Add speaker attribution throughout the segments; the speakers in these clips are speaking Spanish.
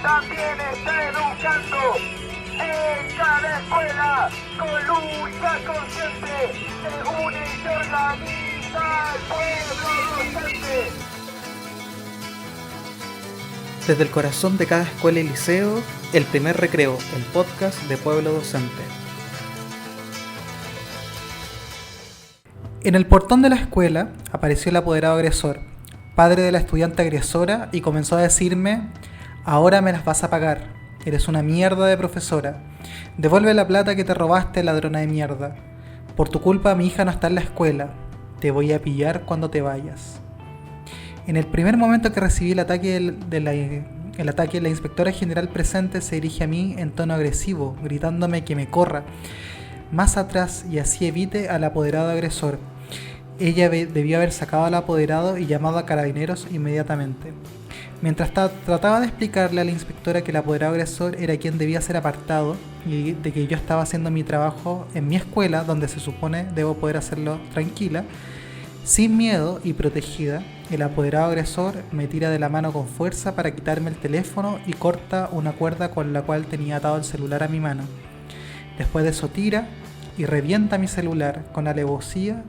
Speaker 1: también está educando en cada escuela con lucha consciente. Se une y se organiza el pueblo docente.
Speaker 2: Desde el corazón de cada escuela y liceo, El Primer Recreo, el podcast de Pueblo Docente. En el portón de la escuela apareció el apoderado agresor, padre de la estudiante agresora, y comenzó a decirme: ahora me las vas a pagar, eres una mierda de profesora, devuelve la plata que te robaste, ladrona de mierda, por tu culpa mi hija no está en la escuela, te voy a pillar cuando te vayas. En el primer momento que recibí el ataque, la inspectora general presente se dirige a mí en tono agresivo, gritándome que me corra más atrás y así evite al apoderado agresor. Ella debió haber sacado al apoderado y llamado a carabineros inmediatamente. Mientras trataba de explicarle a la inspectora que el apoderado agresor era quien debía ser apartado y de que yo estaba haciendo mi trabajo en mi escuela, donde se supone debo poder hacerlo tranquila, sin miedo y protegida, el apoderado agresor me tira de la mano con fuerza para quitarme el teléfono y corta una cuerda con la cual tenía atado el celular a mi mano. Después de eso tira y revienta mi celular con alevosía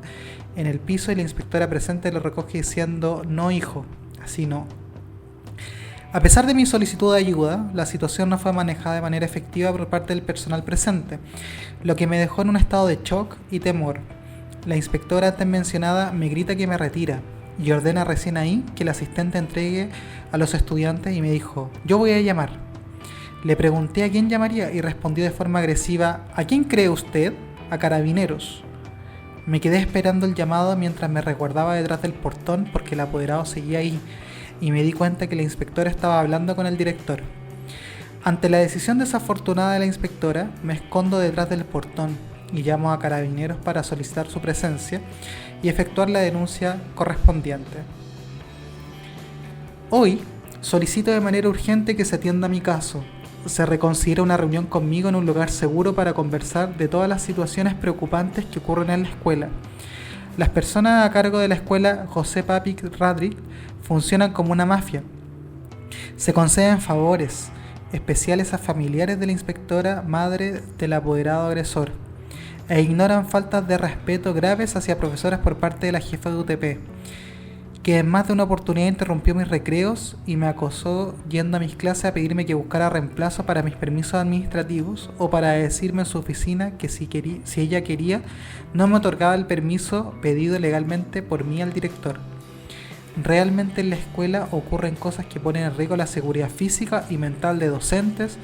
Speaker 2: en el piso y la inspectora presente lo recoge diciendo: no hijo, así no. A pesar de mi solicitud de ayuda, la situación no fue manejada de manera efectiva por parte del personal presente, lo que me dejó en un estado de shock y temor. La inspectora antes mencionada me grita que me retira y ordena recién ahí que el asistente entregue a los estudiantes y me dijo: yo voy a llamar. Le pregunté a quién llamaría y respondió de forma agresiva: ¿a quién cree usted? A carabineros. Me quedé esperando el llamado mientras me resguardaba detrás del portón porque el apoderado seguía ahí y me di cuenta que la inspectora estaba hablando con el director. Ante la decisión desafortunada de la inspectora, me escondo detrás del portón y llamo a carabineros para solicitar su presencia y efectuar la denuncia correspondiente. Hoy solicito de manera urgente que se atienda mi caso. Se reconsidera una reunión conmigo en un lugar seguro para conversar de todas las situaciones preocupantes que ocurren en la escuela. Las personas a cargo de la escuela José Papi Radric funcionan como una mafia. Se conceden favores especiales a familiares de la inspectora madre del apoderado agresor e ignoran faltas de respeto graves hacia profesoras por parte de la jefa de UTP, que en más de una oportunidad interrumpió mis recreos y me acosó yendo a mis clases a pedirme que buscara reemplazo para mis permisos administrativos o para decirme en su oficina que si ella quería no me otorgaba el permiso pedido legalmente por mí al director. Realmente en la escuela ocurren cosas que ponen en riesgo la seguridad física y mental de docentes,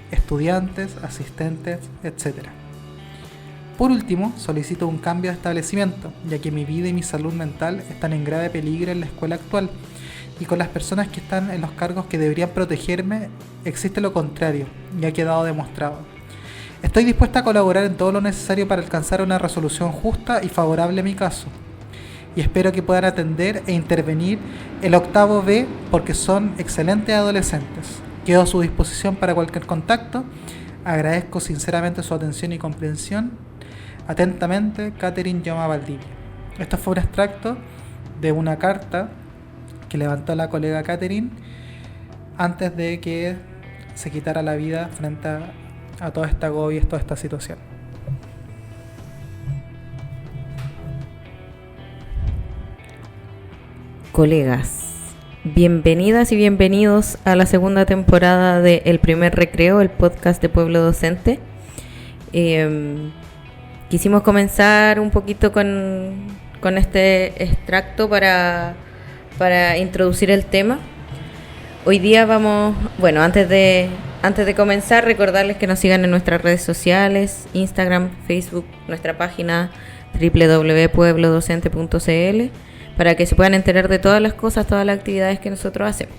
Speaker 2: estudiantes, asistentes, etc. Por último, solicito un cambio de establecimiento, ya que mi vida y mi salud mental están en grave peligro en la escuela actual, y con las personas que están en los cargos que deberían protegerme existe lo contrario, y ha quedado demostrado. Estoy dispuesta a colaborar en todo lo necesario para alcanzar una resolución justa y favorable a mi caso, y espero que puedan atender e intervenir el octavo B porque son excelentes adolescentes. Quedo a su disposición para cualquier contacto. Agradezco sinceramente su atención y comprensión. Atentamente, Catherine Yoma Valdivia. Esto fue un extracto de una carta que levantó la colega Catherine antes de que se quitara la vida frente a toda esta agobio y toda esta situación.
Speaker 3: Colegas, bienvenidas y bienvenidos a la segunda temporada de El Primer Recreo, el podcast de Pueblo Docente. Quisimos comenzar un poquito con este extracto para introducir el tema. Hoy día antes de comenzar, recordarles que nos sigan en nuestras redes sociales, Instagram, Facebook, nuestra página www.pueblodocente.cl, para que se puedan enterar de todas las cosas, todas las actividades que nosotros hacemos.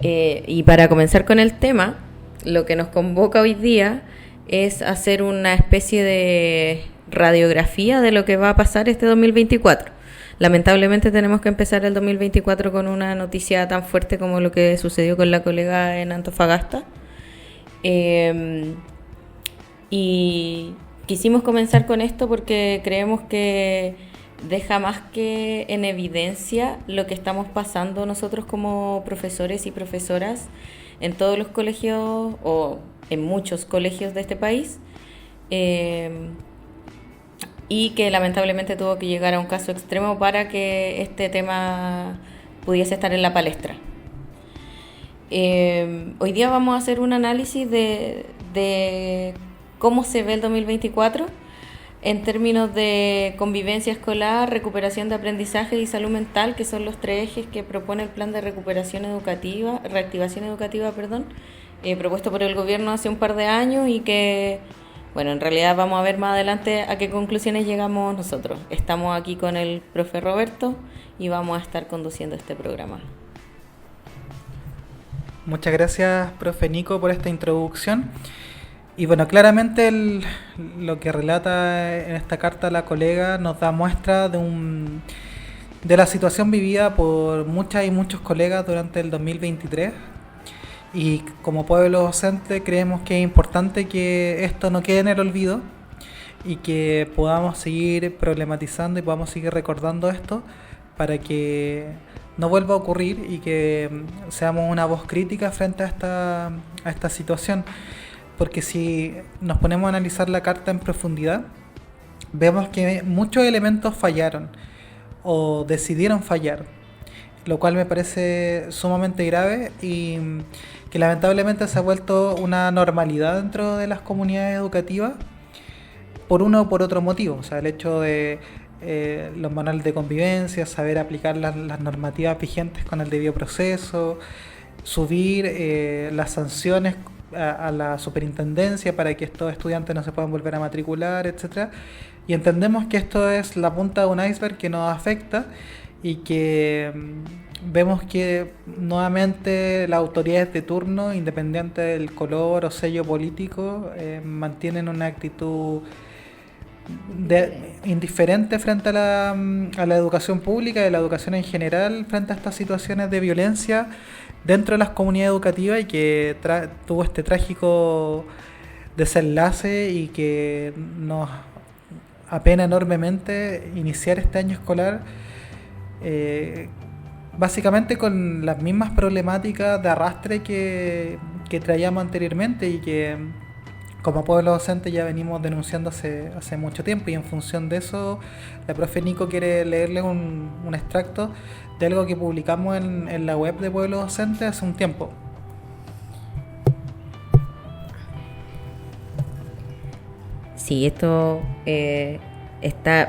Speaker 3: Y para comenzar con el tema, lo que nos convoca hoy día es hacer una especie de radiografía de lo que va a pasar este 2024. Lamentablemente tenemos que empezar el 2024 con una noticia tan fuerte como lo que sucedió con la colega en Antofagasta. Y quisimos comenzar con esto porque creemos que deja más que en evidencia lo que estamos pasando nosotros como profesores y profesoras en todos los colegios o en muchos colegios de este país, y que lamentablemente tuvo que llegar a un caso extremo para que este tema pudiese estar en la palestra. Hoy día vamos a hacer un análisis de cómo se ve el 2024 en términos de convivencia escolar, recuperación de aprendizaje y salud mental, que son los 3 ejes que propone el plan de reactivación educativa, propuesto por el gobierno hace un par de años y que, bueno, en realidad vamos a ver más adelante a qué conclusiones llegamos nosotros. Estamos aquí con el profe Roberto y vamos a estar conduciendo este programa.
Speaker 2: Muchas gracias, profe Nico, por esta introducción. Y bueno, claramente lo que relata en esta carta la colega nos da muestra de la situación vivida por muchas y muchos colegas durante el 2023. Y como pueblo docente creemos que es importante que esto no quede en el olvido y que podamos seguir problematizando y podamos seguir recordando esto para que no vuelva a ocurrir y que seamos una voz crítica frente a esta situación. Porque si nos ponemos a analizar la carta en profundidad, vemos que muchos elementos fallaron o decidieron fallar, lo cual me parece sumamente grave y que lamentablemente se ha vuelto una normalidad dentro de las comunidades educativas por uno o por otro motivo. O sea, el hecho de los manuales de convivencia, saber aplicar las normativas vigentes con el debido proceso, subir las sanciones a la superintendencia para que estos estudiantes no se puedan volver a matricular, etcétera. Y entendemos que esto es la punta de un iceberg que nos afecta y que vemos que nuevamente las autoridades de turno, independiente del color o sello político, mantienen una actitud indiferente frente a la educación pública y la educación en general frente a estas situaciones de violencia dentro de las comunidades educativas y que tuvo este trágico desenlace y que nos apena enormemente iniciar este año escolar básicamente con las mismas problemáticas de arrastre que traíamos anteriormente y que como pueblo docente ya venimos denunciando hace mucho tiempo. Y en función de eso la profe Nico quiere leerle un extracto de algo que publicamos en la web de Pueblo Docente hace un tiempo.
Speaker 3: Sí, esto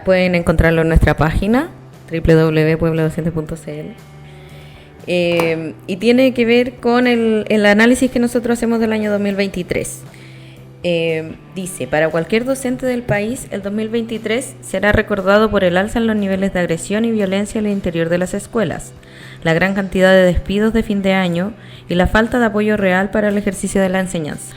Speaker 3: pueden encontrarlo en nuestra página www.pueblodocente.cl, y tiene que ver con el análisis que nosotros hacemos del año 2023. Dice: para cualquier docente del país, el 2023 será recordado por el alza en los niveles de agresión y violencia al interior de las escuelas, la gran cantidad de despidos de fin de año y la falta de apoyo real para el ejercicio de la enseñanza.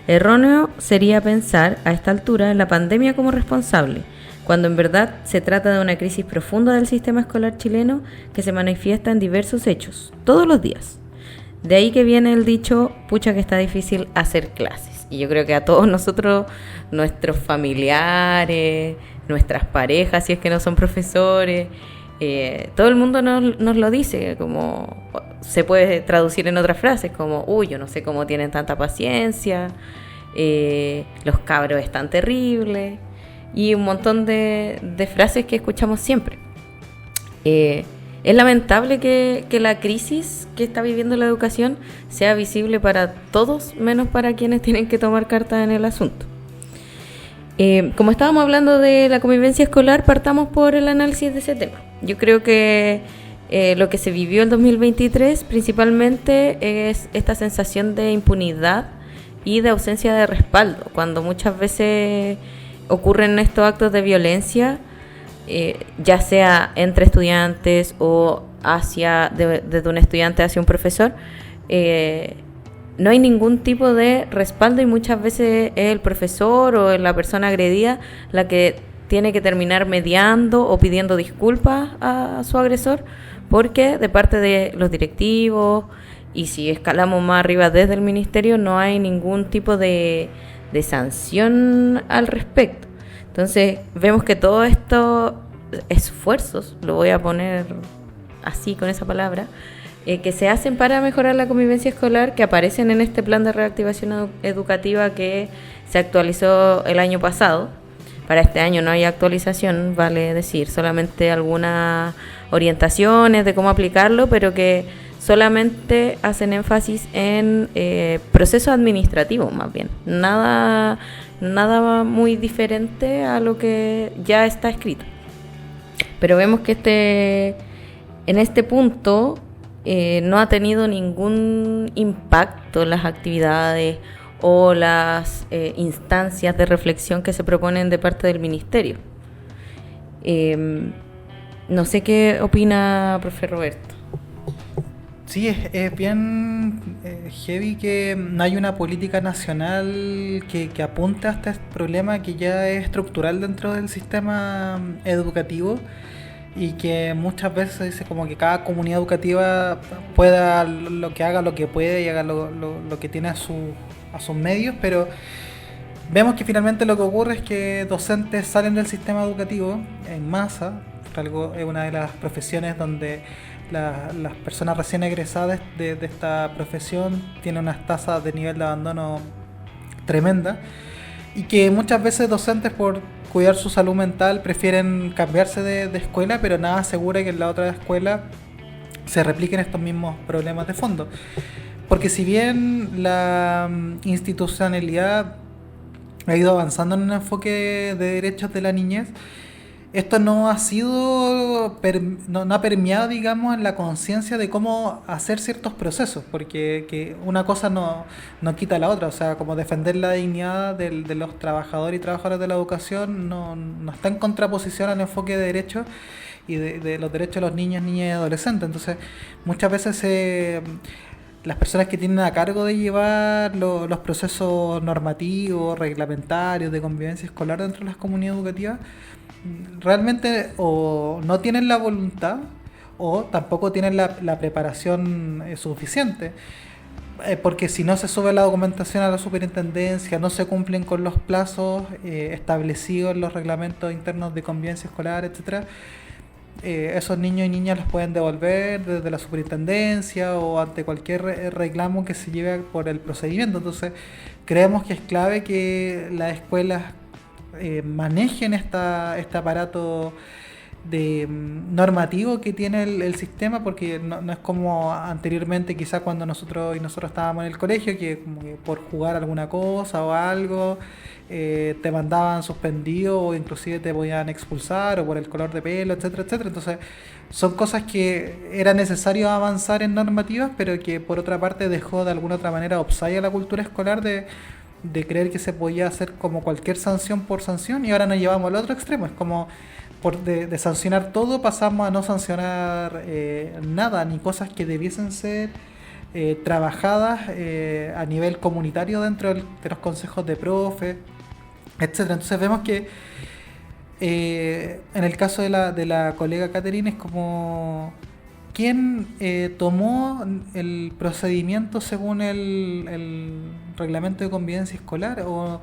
Speaker 3: Erróneo sería pensar a esta altura en la pandemia como responsable, cuando en verdad se trata de una crisis profunda del sistema escolar chileno que se manifiesta en diversos hechos, todos los días. De ahí que viene el dicho: pucha que está difícil hacer clases. Y yo creo que a todos nosotros, nuestros familiares, nuestras parejas, si es que no son profesores, todo el mundo nos lo dice, como se puede traducir en otras frases, como: uy, yo no sé cómo tienen tanta paciencia, los cabros están terribles, y un montón de frases que escuchamos siempre. Es lamentable que la crisis que está viviendo la educación sea visible para todos, menos para quienes tienen que tomar cartas en el asunto. Como estábamos hablando de la convivencia escolar, partamos por el análisis de ese tema. Yo creo que lo que se vivió el 2023 principalmente es esta sensación de impunidad y de ausencia de respaldo, cuando muchas veces ocurren estos actos de violencia, ya sea entre estudiantes o desde un estudiante hacia un profesor. No hay ningún tipo de respaldo y muchas veces es el profesor o la persona agredida la que tiene que terminar mediando o pidiendo disculpas a su agresor, porque de parte de los directivos, y si escalamos más arriba desde el ministerio, no hay ningún tipo de sanción al respecto. Entonces vemos que todos estos esfuerzos, lo voy a poner así con esa palabra, que se hacen para mejorar la convivencia escolar, que aparecen en este plan de reactivación educativa que se actualizó el año pasado. Para este año no hay actualización, vale decir, solamente algunas orientaciones de cómo aplicarlo, pero que solamente hacen énfasis en procesos administrativos más bien. Nada muy diferente a lo que ya está escrito. Pero vemos que en este punto no ha tenido ningún impacto en las actividades o las instancias de reflexión que se proponen de parte del Ministerio. No sé qué opina, profe Roberto.
Speaker 2: Sí, es bien heavy que no hay una política nacional que apunte a este problema que ya es estructural dentro del sistema educativo, y que muchas veces dice como que cada comunidad educativa pueda lo que puede y haga lo que tiene a sus medios, pero vemos que finalmente lo que ocurre es que docentes salen del sistema educativo en masa. Algo es una de las profesiones donde las personas recién egresadas de esta profesión tienen unas tasas de nivel de abandono tremenda, y que muchas veces docentes, por cuidar su salud mental, prefieren cambiarse de escuela, pero nada asegura que en la otra escuela se repliquen estos mismos problemas de fondo. Porque si bien la institucionalidad ha ido avanzando en un enfoque de derechos de la niñez, esto no ha sido, no ha permeado, digamos, en la conciencia de cómo hacer ciertos procesos, porque que una cosa no quita la otra. O sea, como defender la dignidad de los trabajadores y trabajadoras de la educación no está en contraposición al enfoque de derechos y de los derechos de los niños, niñas y adolescentes. Entonces, muchas veces las personas que tienen a cargo de llevar los procesos normativos, reglamentarios, de convivencia escolar dentro de las comunidades educativas, realmente o no tienen la voluntad o tampoco tienen la preparación suficiente, porque si no se sube la documentación a la superintendencia, no se cumplen con los plazos establecidos en los reglamentos internos de convivencia escolar, etcétera, esos niños y niñas los pueden devolver desde la superintendencia o ante cualquier reclamo que se lleve por el procedimiento. Entonces creemos que es clave que las escuelas manejen este aparato normativo que tiene el sistema, porque no es como anteriormente, quizás cuando nosotros estábamos en el colegio, que como que por jugar alguna cosa o algo te mandaban suspendido o inclusive te podían expulsar, o por el color de pelo, etcétera, etcétera. Entonces son cosas que era necesario avanzar en normativas, pero que por otra parte dejó de alguna otra manera offside a la cultura escolar de creer que se podía hacer como cualquier sanción por sanción, y ahora nos llevamos al otro extremo. Es como de sancionar todo pasamos a no sancionar nada, ni cosas que debiesen ser trabajadas a nivel comunitario dentro de los consejos de profe, etcétera. Entonces vemos que en el caso de la colega Catherine es como quien tomó el procedimiento según el reglamento de convivencia escolar, o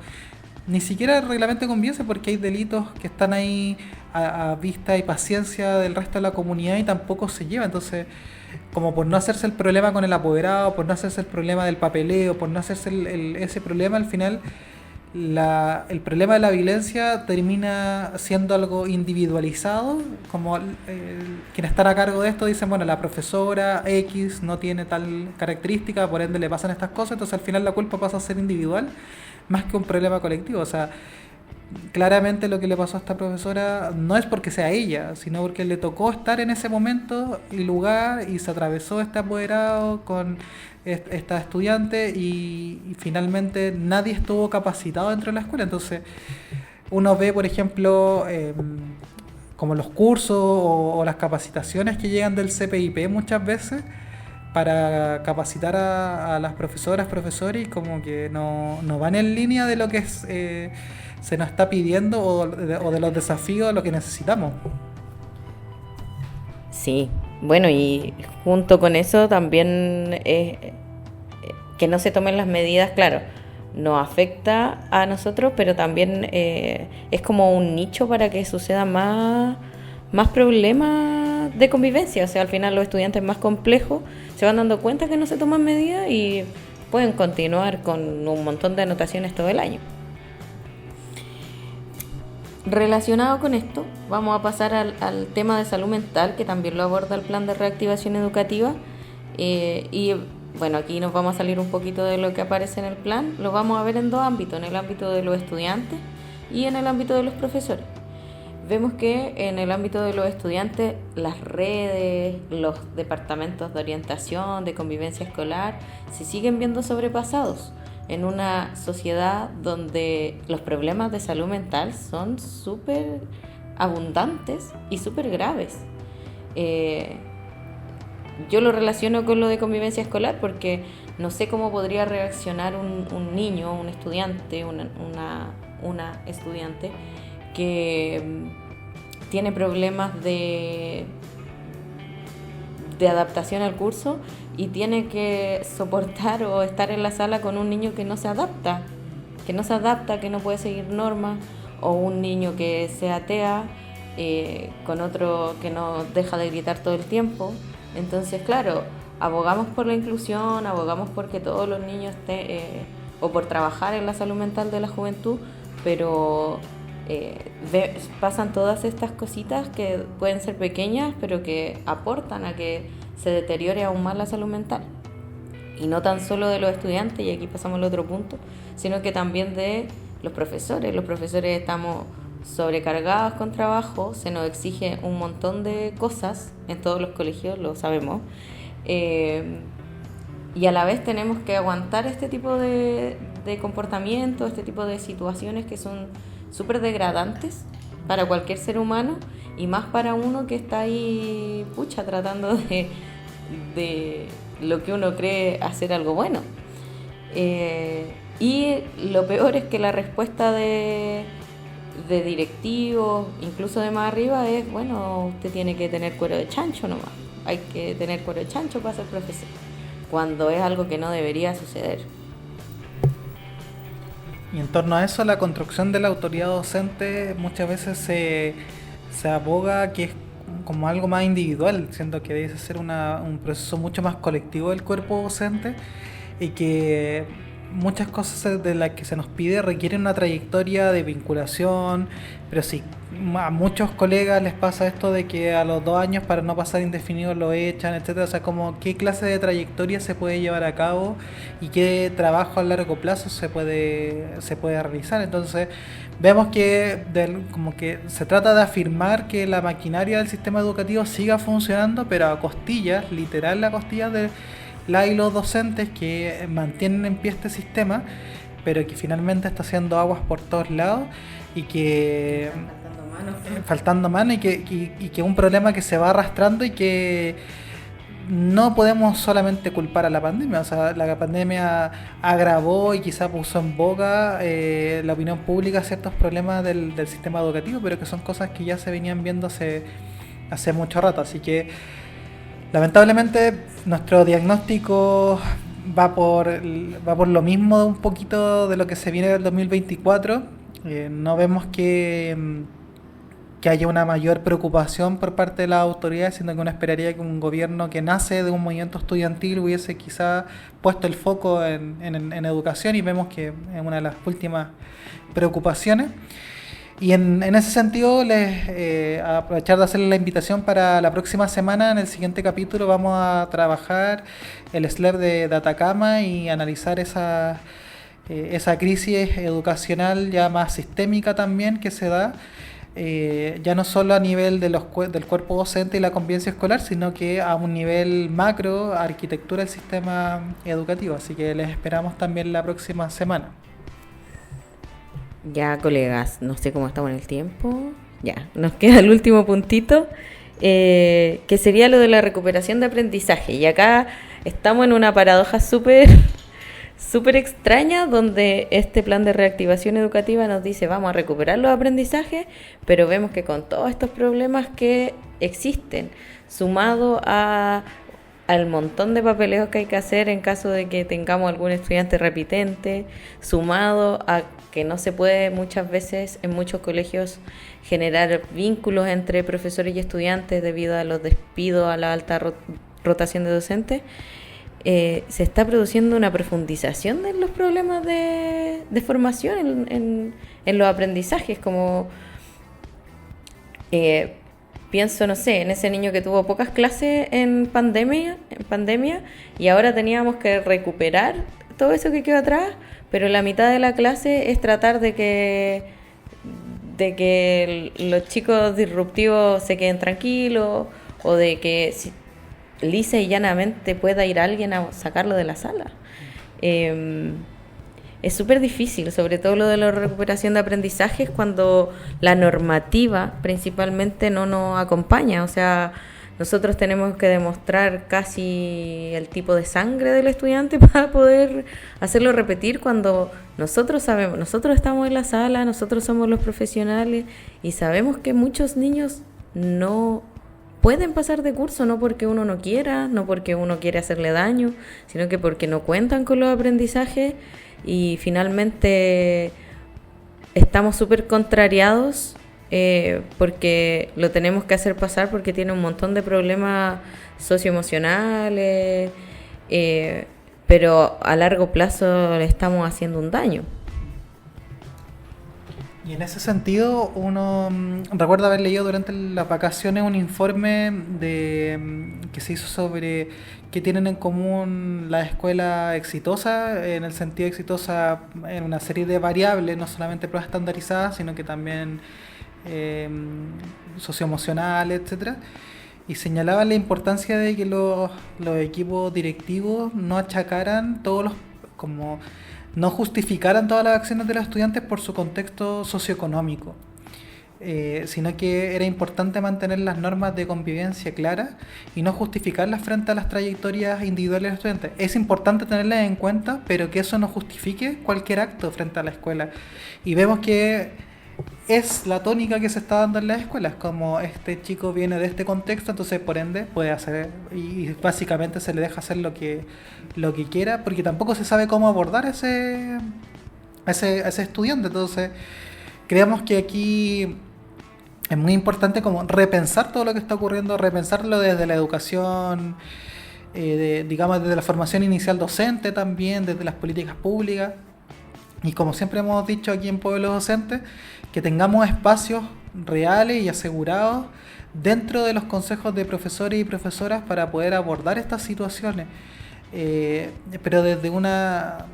Speaker 2: ni siquiera el reglamento de convivencia, porque hay delitos que están ahí a vista y paciencia del resto de la comunidad y tampoco se lleva. Entonces, como por no hacerse el problema con el apoderado, por no hacerse el problema del papeleo, por no hacerse ese problema, al final el problema de la violencia termina siendo algo individualizado, como quienes están a cargo de esto dicen, bueno, la profesora X no tiene tal característica, por ende le pasan estas cosas, entonces al final la culpa pasa a ser individual más que un problema colectivo. O sea, claramente lo que le pasó a esta profesora no es porque sea ella, sino porque le tocó estar en ese momento y lugar, y se atravesó este apoderado con esta estudiante, y finalmente nadie estuvo capacitado dentro de la escuela. Entonces uno ve, por ejemplo, como los cursos o las capacitaciones que llegan del CPIP muchas veces para capacitar a las profesoras, profesores, y como que no van en línea de lo que se nos está pidiendo o de los desafíos, lo que necesitamos.
Speaker 3: Sí, bueno, y junto con eso también que no se tomen las medidas, claro, nos afecta a nosotros, pero también es como un nicho para que sucedan más problemas de convivencia. O sea, al final los estudiantes más complejos se van dando cuenta que no se toman medidas y pueden continuar con un montón de anotaciones todo el año. Relacionado con esto, vamos a pasar al tema de salud mental, que también lo aborda el plan de reactivación educativa. Y bueno, aquí nos vamos a salir un poquito de lo que aparece en el plan. Lo vamos a ver en dos ámbitos, en el ámbito de los estudiantes y en el ámbito de los profesores. Vemos que en el ámbito de los estudiantes, las redes, los departamentos de orientación, de convivencia escolar, se siguen viendo sobrepasados en una sociedad donde los problemas de salud mental son súper abundantes y súper graves. Yo lo relaciono con lo de convivencia escolar porque no sé cómo podría reaccionar un niño, un estudiante, una estudiante que tiene problemas de adaptación al curso y tiene que soportar o estar en la sala con un niño que no se adapta, que no puede seguir normas, o un niño que se atea con otro que no deja de gritar todo el tiempo. Entonces, claro, abogamos por la inclusión, abogamos porque todos los niños o por trabajar en la salud mental de la juventud, pero pasan todas estas cositas que pueden ser pequeñas, pero que aportan a que se deteriore aún más la salud mental. Y no tan solo de los estudiantes, y aquí pasamos al otro punto, sino que también de los profesores. Los profesores estamos sobrecargados con trabajo, se nos exige un montón de cosas en todos los colegios, lo sabemos, y a la vez tenemos que aguantar este tipo de comportamientos, este tipo de situaciones que son súper degradantes para cualquier ser humano, y más para uno que está ahí, tratando de lo que uno cree hacer algo bueno. Y lo peor es que la respuesta de directivos, incluso de más arriba, es: bueno, usted tiene que tener cuero de chancho nomás, hay que tener cuero de chancho para ser profesor, cuando es algo que no debería suceder.
Speaker 2: Y en torno a eso, la construcción de la autoridad docente muchas veces se aboga que es como algo más individual, siendo que debe ser un proceso mucho más colectivo del cuerpo docente, y que muchas cosas de las que se nos pide requieren una trayectoria de vinculación, pero sí, a muchos colegas les pasa esto de que a los 2 años, para no pasar indefinidos, lo echan, etcétera. O sea, como qué clase de trayectoria se puede llevar a cabo y qué trabajo a largo plazo se puede realizar. Entonces vemos que como que se trata de afirmar que la maquinaria del sistema educativo siga funcionando, pero a costillas, literal a costillas de la y los docentes que mantienen en pie este sistema, pero que finalmente está haciendo aguas por todos lados y que faltando mano y que un problema que se va arrastrando y que no podemos solamente culpar a la pandemia. O sea, la pandemia agravó y quizá puso en boga la opinión pública ciertos problemas del sistema educativo, pero que son cosas que ya se venían viendo hace mucho rato. Así que lamentablemente nuestro diagnóstico va por lo mismo, un poquito de lo que se viene del 2024. No vemos que haya una mayor preocupación por parte de las autoridades, sino que uno esperaría que un gobierno que nace de un movimiento estudiantil hubiese quizá puesto el foco en educación, y vemos que es una de las últimas preocupaciones. Y en ese sentido, aprovechar de hacerles la invitación para la próxima semana. En el siguiente capítulo vamos a trabajar el SLEP de Atacama y analizar esa crisis educacional ya más sistémica también que se da, ya no solo a nivel del cuerpo docente y la convivencia escolar, sino que a un nivel macro, arquitectura del sistema educativo. Así que les esperamos también la próxima semana.
Speaker 3: Ya, colegas, no sé cómo estamos en el tiempo. Ya, nos queda el último puntito, que sería lo de la recuperación de aprendizaje. Y acá estamos en una paradoja súper extraña, donde este plan de reactivación educativa nos dice: vamos a recuperar los aprendizajes, pero vemos que con todos estos problemas que existen, sumado al montón de papeleos que hay que hacer en caso de que tengamos algún estudiante repitente, sumado a que no se puede muchas veces en muchos colegios generar vínculos entre profesores y estudiantes debido a los despidos, a la alta rotación de docentes, se está produciendo una profundización de los problemas de formación en los aprendizajes, como pienso, no sé, en ese niño que tuvo pocas clases en pandemia, y ahora teníamos que recuperar todo eso que quedó atrás, pero la mitad de la clase es tratar de que los chicos disruptivos se queden tranquilos, o de que lisa y llanamente pueda ir alguien a sacarlo de la sala. Es súper difícil, sobre todo lo de la recuperación de aprendizajes, cuando la normativa principalmente no nos acompaña. O sea, nosotros tenemos que demostrar casi el tipo de sangre del estudiante para poder hacerlo repetir, cuando nosotros sabemos, nosotros estamos en la sala, nosotros somos los profesionales y sabemos que muchos niños no pueden pasar de curso, no porque uno no quiera, no porque uno quiere hacerle daño, sino que porque no cuentan con los aprendizajes, y finalmente estamos súper contrariados porque lo tenemos que hacer pasar porque tiene un montón de problemas socioemocionales, pero a largo plazo le estamos haciendo un daño.
Speaker 2: Y en ese sentido, uno recuerda haber leído durante las vacaciones un informe que se hizo sobre qué tienen en común las escuelas exitosas, en el sentido exitosa en una serie de variables, no solamente pruebas estandarizadas, sino que también socioemocionales, etcétera. Y señalaba la importancia de que los equipos directivos no achacaran no justificaran todas las acciones de los estudiantes por su contexto socioeconómico, sino que era importante mantener las normas de convivencia claras y no justificarlas frente a las trayectorias individuales de los estudiantes. Es importante tenerlas en cuenta, pero que eso no justifique cualquier acto frente a la escuela. Y vemos que es la tónica que se está dando en las escuelas, como este chico viene de este contexto, entonces por ende puede hacer, y básicamente se le deja hacer lo que quiera, porque tampoco se sabe cómo abordar a ese estudiante. Entonces creemos que aquí es muy importante como repensar todo lo que está ocurriendo, repensarlo desde la educación, digamos desde la formación inicial docente también, desde las políticas públicas. Y como siempre hemos dicho aquí en Pueblos Docentes, que tengamos espacios reales y asegurados dentro de los consejos de profesores y profesoras para poder abordar estas situaciones, pero desde una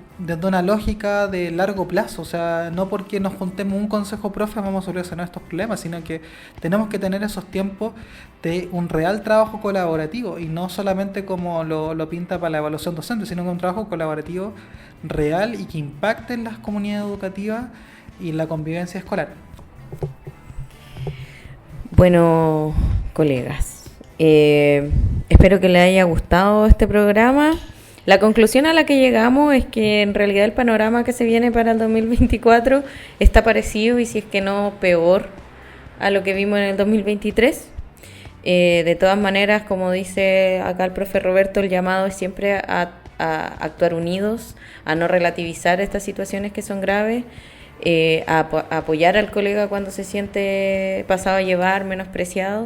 Speaker 2: lógica de largo plazo. O sea, no porque nos juntemos un consejo profe vamos a solucionar estos problemas, sino que tenemos que tener esos tiempos de un real trabajo colaborativo, y no solamente como lo pinta para la evaluación docente, sino que un trabajo colaborativo real y que impacte en las comunidades educativas y la convivencia escolar.
Speaker 3: Bueno, colegas, espero que les haya gustado este programa. La conclusión a la que llegamos es que en realidad el panorama que se viene para el 2024 está parecido, y si es que no peor, a lo que vimos en el 2023. De todas maneras, como dice acá el profe Roberto, el llamado es siempre a actuar unidos, a no relativizar estas situaciones que son graves, a apoyar al colega cuando se siente pasado a llevar, menospreciado,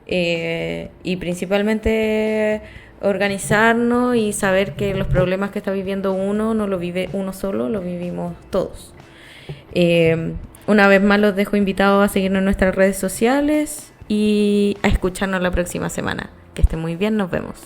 Speaker 3: y principalmente organizarnos y saber que los problemas que está viviendo uno no lo vive uno solo, lo vivimos todos. Una vez más los dejo invitados a seguirnos en nuestras redes sociales y a escucharnos la próxima semana. Que estén muy bien, nos vemos.